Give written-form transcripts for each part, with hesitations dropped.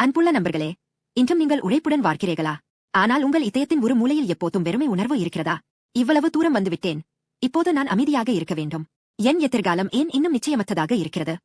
அன்புள்ள நண்பர்களே, இன்றும் நீங்கள் உழைப்புடன் வாழ்கிறீர்களா? ஆனால் உங்கள் இதயத்தின் ஒரு மூலையில் எப்போதும் வெறுமை உணர்வு இருக்கிறதா? இவ்வளவு தூரம் வந்துவிட்டேன், இப்போது நான் அமைதியாக இருக்க வேண்டும். என் எதிர்காலம் ஏன் இன்னும் நிச்சயமற்றதாக இருக்கிறது?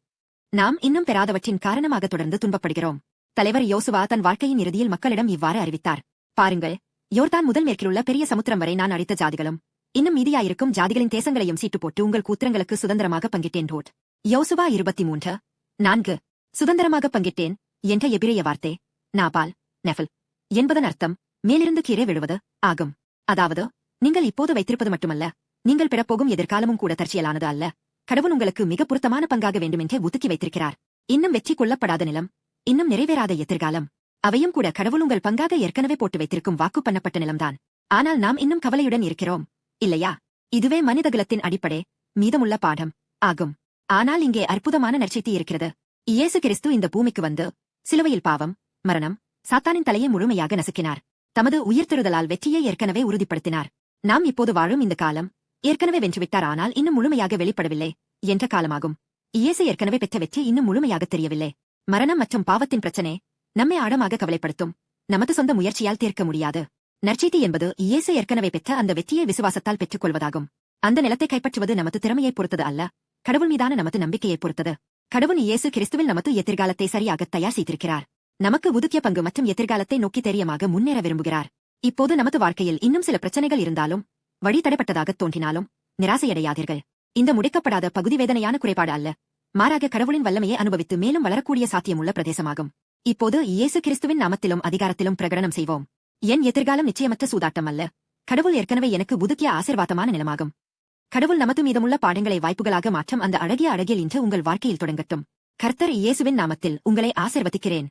நாம் இன்னும் பெறாதவற்றின் காரணமாக தொடர்ந்து துன்பப்படுகிறோம். தலைவர் யோசுவா தன் வாழ்க்கையின் இறுதியில் மக்களிடம் இவ்வாறு அறிவித்தார். பாருங்கள், யோர்தான் முதல் மேற்கிலுள்ள பெரிய சமுத்திரம் வரை நான் அடித்த ஜாதிகளும் இன்னும் மீதியாயிருக்கும் ஜாதிகளின் தேசங்களையும் சீட்டு போட்டு உங்கள் கூத்திரங்களுக்கு சுதந்திரமாக பங்கிட்டேன். ரோட் யோசுவா 23:4. சுதந்திரமாக பங்கிட்டேன் என்ற எபிரேய வார்த்தை நாபால் நெஃபல் என்பதன் அர்த்தம் மேலிருந்து கீழே விழுவது ஆகும். அதாவது, நீங்கள் இப்போது வைத்திருப்பது மட்டுமல்ல, நீங்கள் பெறப்போகும் எதிர்காலமும் கூட தற்செயலானது அல்ல. கடவுள் உங்களுக்கு மிக பொருத்தமான பங்காக வேண்டுமென்றே ஒதுக்கி வைத்திருக்கிறார். இன்னும் வெற்றி கொள்ளப்படாத நிலம், இன்னும் நிறைவேறாத எதிர்காலம், அவையும் கூட கடவுள் உங்கள் பங்காக ஏற்கனவே போட்டு வைத்திருக்கும் வாக்கு பண்ணப்பட்ட நிலம்தான். ஆனால் நாம் இன்னும் கவலையுடன் இருக்கிறோம், இல்லையா? இதுவே மனிதகுலத்தின் அடிப்படை மீதமுள்ள பாடம் ஆகும். ஆனால் இங்கே அற்புதமான நற்செய்தி இருக்கிறது. இயேசு கிறிஸ்து இந்த பூமிக்கு வந்து சிலுவையில் பாவம், மரணம், சாத்தானின் தலையை முழுமையாக நசுக்கினார். தமது உயிர்த்தெழுதலால் வெற்றியை ஏற்கனவே உறுதிப்படுத்தினார். நாம் இப்போது வாழும் இந்த காலம் ஏற்கனவே வென்றுவிட்டார், ஆனால் இன்னும் முழுமையாக வெளிப்படவில்லை என்ற காலமாகும். இயேசு ஏற்கனவே பெற்ற வெற்றி இன்னும் முழுமையாக தெரியவில்லை. மரணம் மற்றும் பாவத்தின் பிரச்சனை நம்மை ஆழமாக கவலைப்படுத்தும். நமது சொந்த முயற்சியால் தீர்க்க முடியாது. நற்செய்தி என்பது இயேசு ஏற்கனவே பெற்ற அந்த வெற்றியை விசுவாசத்தால் பெற்றுக் கொள்வதாகும். அந்த நிலத்தை கைப்பற்றுவது நமது திறமையை பொறுத்தது அல்ல, கடவுள் மீதான நமது நம்பிக்கையை பொறுத்தது. கடவுள் இயேசு கிறிஸ்துவில் நமது எதிர்காலத்தை சரியாக தயார் செய்திருக்கிறார். நமக்கு ஒதுக்கிய பங்கு மற்றும் எதிர்காலத்தை நோக்கி தைரியமாக முன்னேற விரும்புகிறார். இப்போது நமது வாழ்க்கையில் இன்னும் சில பிரச்சனைகள் இருந்தாலும், வழி தடைப்பட்டதாக தோன்றினாலும் நிராசையடையாதீர்கள். இந்த முடிக்கப்படாத பகுதி வேதனையான குறைபாடு அல்ல, மாறாக கடவுளின் வல்லமையை அனுபவித்து மேலும் வளரக்கூடிய சாத்தியமுள்ள பிரதேசமாகும். இப்போது இயேசு கிறிஸ்துவின் நாமத்திலும் அதிகாரத்திலும் பிரகடனம் செய்வோம். என் எதிர்காலம் நிச்சயமற்ற சூதாட்டம் அல்ல, கடவுள் ஏற்கனவே எனக்கு ஒதுக்கிய ஆசீர்வாதமான நிலமாகும். கடவுள் நமது மீதமுள்ள பாடங்களை வாய்ப்புகளாக மாற்றும் அந்த அழகிய அழகியல் இன்று உங்கள் வாழ்க்கையில் தொடங்கட்டும். கர்த்தர் இயேசுவின் நாமத்தில் உங்களை ஆசீர்வதிக்கிறேன்.